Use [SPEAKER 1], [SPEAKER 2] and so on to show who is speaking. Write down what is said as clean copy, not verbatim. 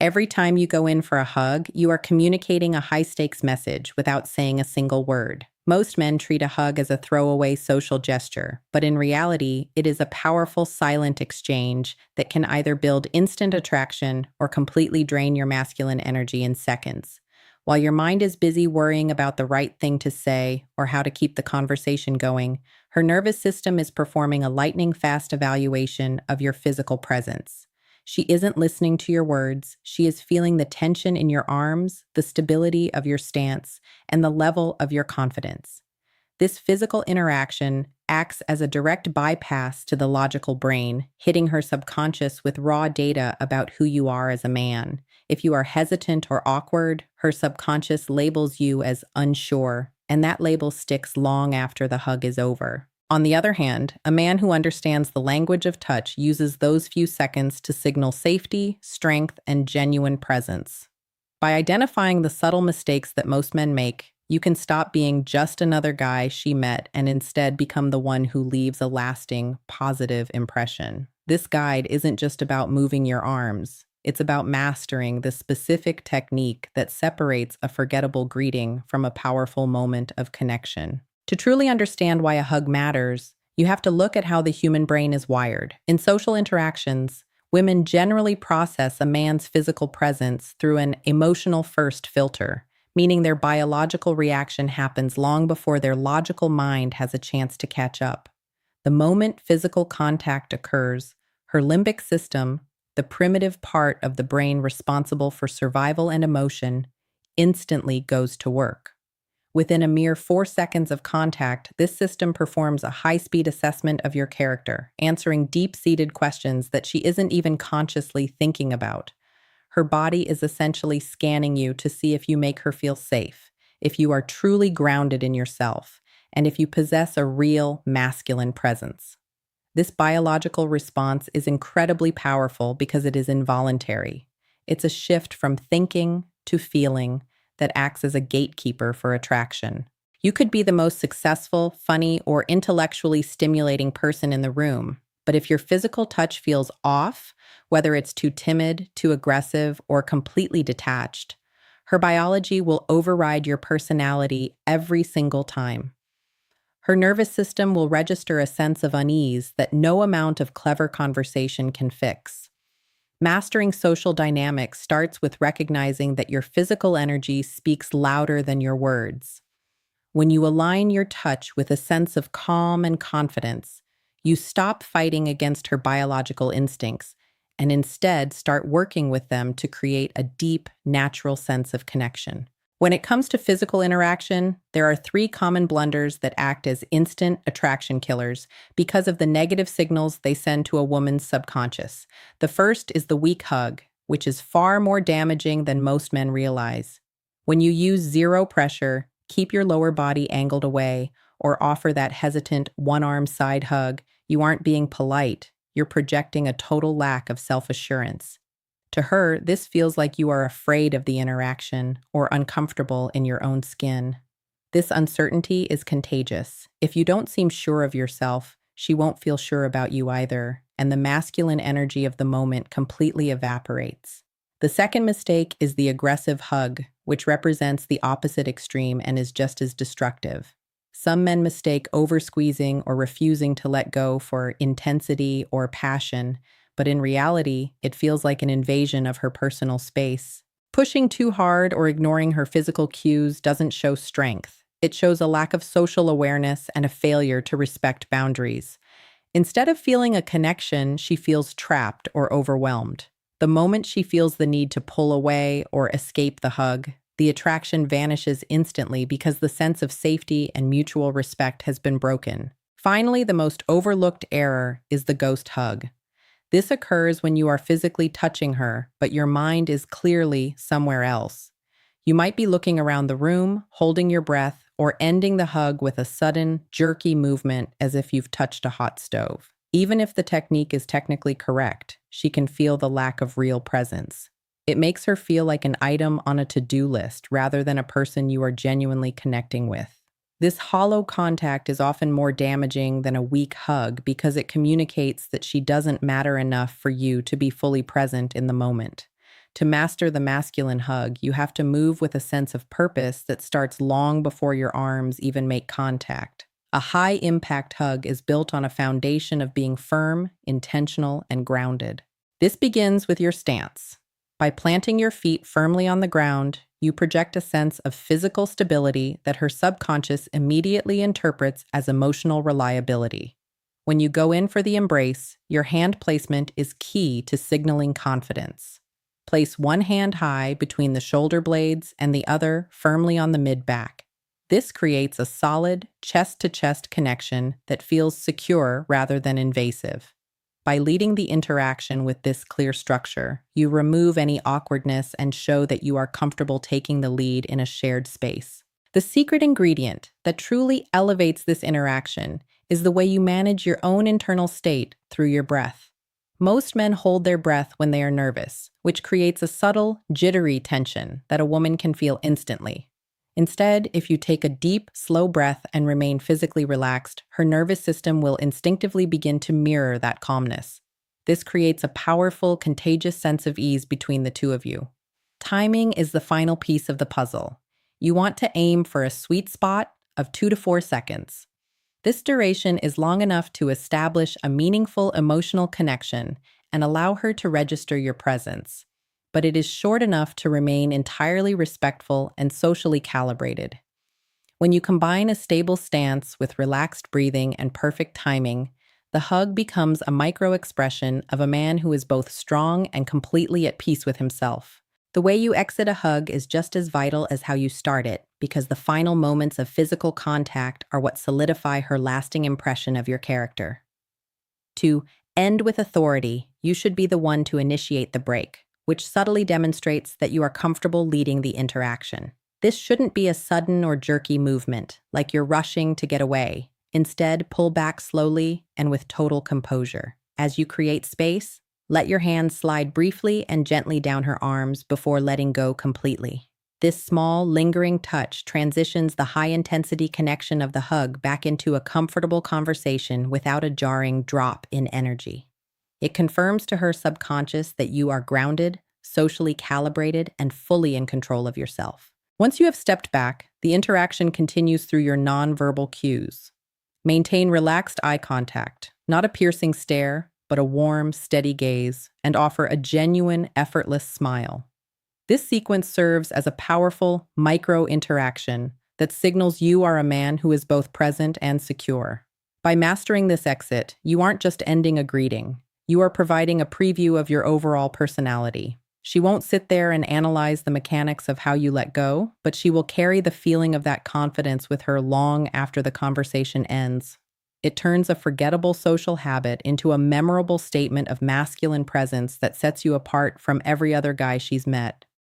[SPEAKER 1] Every time you go in for a hug, you are communicating a high-stakes message without saying a single word. Most men treat a hug as a throwaway social gesture, but in reality, it is a powerful silent exchange that can either build instant attraction or completely drain your masculine energy in seconds. While your mind is busy worrying about the right thing to say or how to keep the conversation going, her nervous system is performing a lightning-fast evaluation of your physical presence. She isn't listening to your words. She is feeling the tension in your arms, the stability of your stance, and the level of your confidence. This physical interaction acts as a direct bypass to the logical brain, hitting her subconscious with raw data about who you are as a man. If you are hesitant or awkward, her subconscious labels you as unsure, and that label sticks long after the hug is over. On the other hand, a man who understands the language of touch uses those few seconds to signal safety, strength, and genuine presence. By identifying the subtle mistakes that most men make, you can stop being just another guy she met and instead become the one who leaves a lasting, positive impression. This guide isn't just about moving your arms. It's about mastering the specific technique that separates a forgettable greeting from a powerful moment of connection. To truly understand why a hug matters, you have to look at how the human brain is wired. In social interactions, women generally process a man's physical presence through an emotional first filter, meaning their biological reaction happens long before their logical mind has a chance to catch up. The moment physical contact occurs, her limbic system, the primitive part of the brain responsible for survival and emotion, instantly goes to work. Within a mere 4 seconds of contact, this system performs a high-speed assessment of your character, answering deep-seated questions that she isn't even consciously thinking about. Her body is essentially scanning you to see if you make her feel safe, if you are truly grounded in yourself, and if you possess a real masculine presence. This biological response is incredibly powerful because it is involuntary. It's a shift from thinking to feeling that acts as a gatekeeper for attraction. You could be the most successful, funny, or intellectually stimulating person in the room, but if your physical touch feels off, whether it's too timid, too aggressive, or completely detached, her biology will override your personality every single time. Her nervous system will register a sense of unease that no amount of clever conversation can fix. Mastering social dynamics starts with recognizing that your physical energy speaks louder than your words. When you align your touch with a sense of calm and confidence, you stop fighting against her biological instincts and instead start working with them to create a deep, natural sense of connection. When it comes to physical interaction, there are 3 common blunders that act as instant attraction killers because of the negative signals they send to a woman's subconscious. The first is the weak hug, which is far more damaging than most men realize. When you use zero pressure, keep your lower body angled away, or offer that hesitant one-arm side hug, you aren't being polite. You're projecting a total lack of self-assurance. To her, this feels like you are afraid of the interaction or uncomfortable in your own skin. This uncertainty is contagious. If you don't seem sure of yourself, she won't feel sure about you either, and the masculine energy of the moment completely evaporates. The second mistake is the aggressive hug, which represents the opposite extreme and is just as destructive. Some men mistake over-squeezing or refusing to let go for intensity or passion, but in reality, it feels like an invasion of her personal space. Pushing too hard or ignoring her physical cues doesn't show strength. It shows a lack of social awareness and a failure to respect boundaries. Instead of feeling a connection, she feels trapped or overwhelmed. The moment she feels the need to pull away or escape the hug, the attraction vanishes instantly because the sense of safety and mutual respect has been broken. Finally, the most overlooked error is the ghost hug. This occurs when you are physically touching her, but your mind is clearly somewhere else. You might be looking around the room, holding your breath, or ending the hug with a sudden, jerky movement as if you've touched a hot stove. Even if the technique is technically correct, she can feel the lack of real presence. It makes her feel like an item on a to-do list rather than a person you are genuinely connecting with. This hollow contact is often more damaging than a weak hug because it communicates that she doesn't matter enough for you to be fully present in the moment. To master the masculine hug, you have to move with a sense of purpose that starts long before your arms even make contact. A high impact hug is built on a foundation of being firm, intentional, and grounded. This begins with your stance. By planting your feet firmly on the ground, you project a sense of physical stability that her subconscious immediately interprets as emotional reliability. When you go in for the embrace, your hand placement is key to signaling confidence. Place one hand high between the shoulder blades and the other firmly on the mid-back. This creates a solid, chest-to-chest connection that feels secure rather than invasive. By leading the interaction with this clear structure, you remove any awkwardness and show that you are comfortable taking the lead in a shared space. The secret ingredient that truly elevates this interaction is the way you manage your own internal state through your breath. Most men hold their breath when they are nervous, which creates a subtle, jittery tension that a woman can feel instantly. Instead, if you take a deep, slow breath and remain physically relaxed, her nervous system will instinctively begin to mirror that calmness. This creates a powerful, contagious sense of ease between the two of you. Timing is the final piece of the puzzle. You want to aim for a sweet spot of 2 to 4 seconds. This duration is long enough to establish a meaningful emotional connection and allow her to register your presence, but it is short enough to remain entirely respectful and socially calibrated. When you combine a stable stance with relaxed breathing and perfect timing, the hug becomes a micro-expression of a man who is both strong and completely at peace with himself. The way you exit a hug is just as vital as how you start it, because the final moments of physical contact are what solidify her lasting impression of your character. To end with authority, you should be the one to initiate the break, which subtly demonstrates that you are comfortable leading the interaction. This shouldn't be a sudden or jerky movement, like you're rushing to get away. Instead, pull back slowly and with total composure. As you create space, let your hands slide briefly and gently down her arms before letting go completely. This small, lingering touch transitions the high-intensity connection of the hug back into a comfortable conversation without a jarring drop in energy. It confirms to her subconscious that you are grounded, socially calibrated, and fully in control of yourself. Once you have stepped back, the interaction continues through your nonverbal cues. Maintain relaxed eye contact, not a piercing stare, but a warm, steady gaze, and offer a genuine, effortless smile. This sequence serves as a powerful micro-interaction that signals you are a man who is both present and secure. By mastering this exit, you aren't just ending a greeting. You are providing a preview of your overall personality. She won't sit there and analyze the mechanics of how you let go, but she will carry the feeling of that confidence with her long after the conversation ends. It turns a forgettable social habit into a memorable statement of masculine presence that sets you apart from every other guy she's met.